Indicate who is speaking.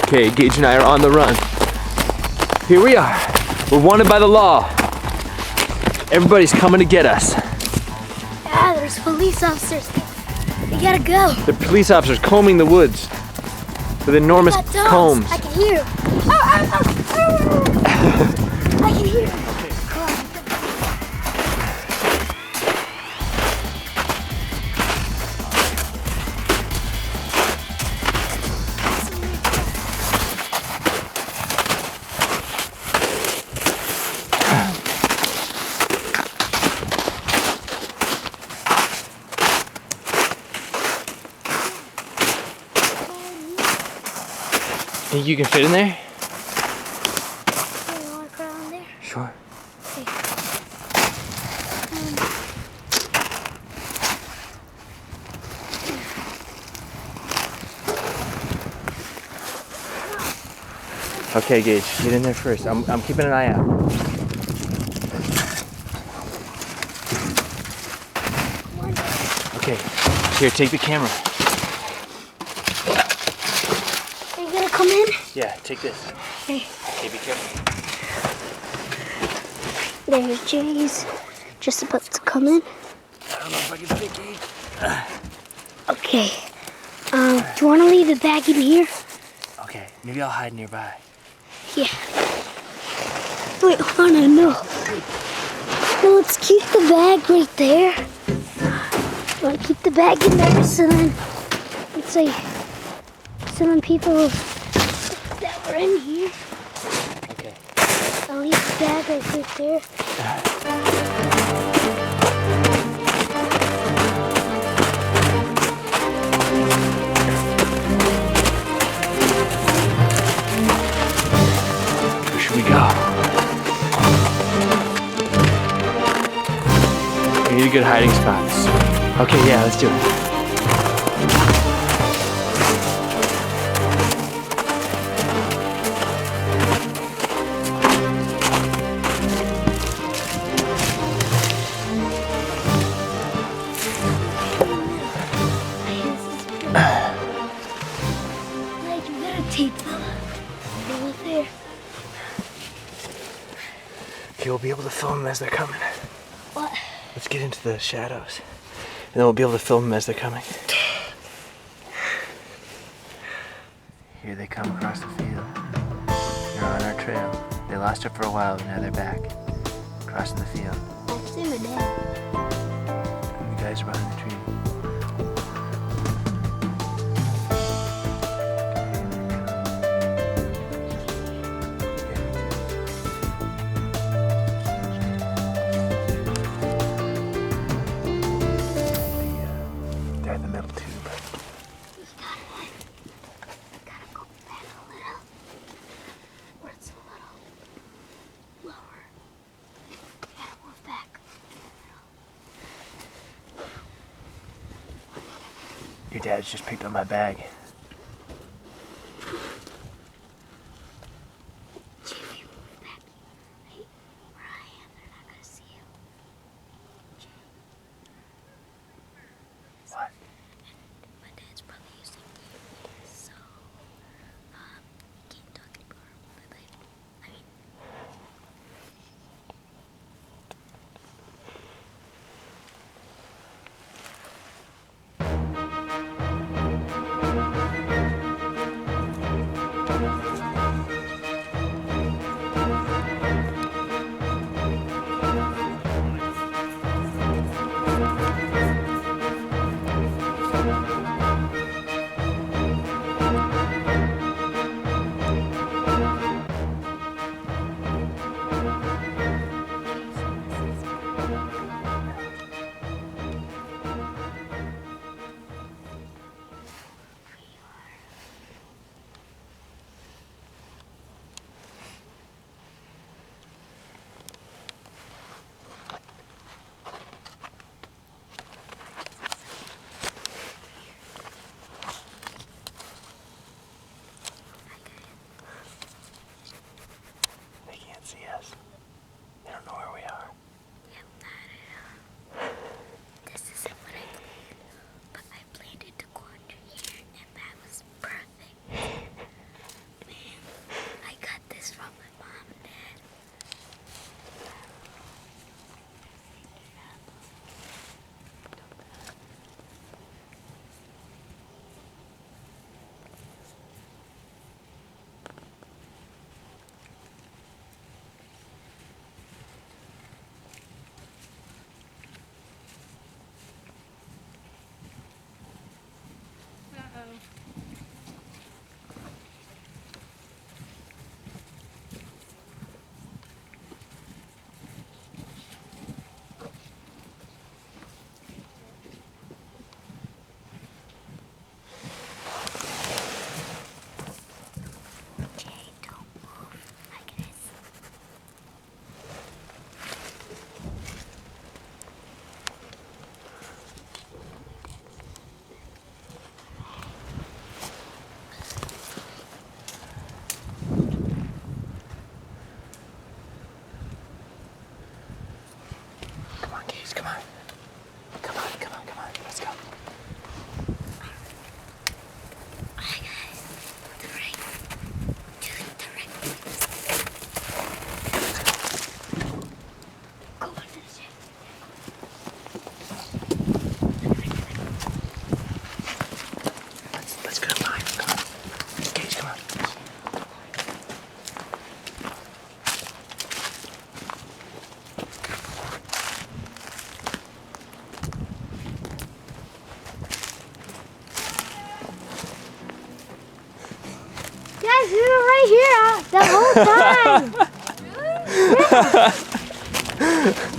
Speaker 1: Okay, Gage and I are on the run. Here we are. We're wanted by the law. Everybody's coming to get us.
Speaker 2: Ah, there's police officers. We gotta go.
Speaker 1: The police officers combing the woods with enormous combs.
Speaker 2: I can hear them. I can hear them.
Speaker 1: Think you can fit in there?
Speaker 2: You want to crawl in there?
Speaker 1: Sure. Okay, Gage, get in there first. I'm keeping an eye out. Okay, here, take the camera.
Speaker 2: Are you gonna come in?
Speaker 1: Yeah, take this.
Speaker 2: Okay.
Speaker 1: Okay, be careful.
Speaker 2: There's Jay's just about to come in.
Speaker 1: I don't know if I can fit Gage.
Speaker 2: Okay. Do you want to leave the bag in here?
Speaker 1: Okay, maybe I'll hide nearby.
Speaker 2: Yeah. Wait, hold on, no. No, let's keep the bag right there. You want to keep the bag in there so then, let's say, so then people that were in here.
Speaker 1: Okay.
Speaker 2: I'll leave the bag right there.
Speaker 1: Where should we go? We need a good hiding spots. Okay, yeah, let's do it.
Speaker 2: Like, you gotta tape them. They were there.
Speaker 1: Okay, we'll be able to film them as they're coming.
Speaker 2: What?
Speaker 1: Let's get into the shadows. And then we'll be able to film them as they're coming. Here they come across the field. They're on our trail. They lost her for a while, but now they're back. Crossing the field.
Speaker 2: I've seen my dad.
Speaker 1: And the guys are behind the tree. They're in the middle too, but
Speaker 2: Gotta go back a little. Where it's a little lower. Gotta move back.
Speaker 1: your dad's just picked up my bag.
Speaker 2: Yes, we were right here the whole time. Yeah.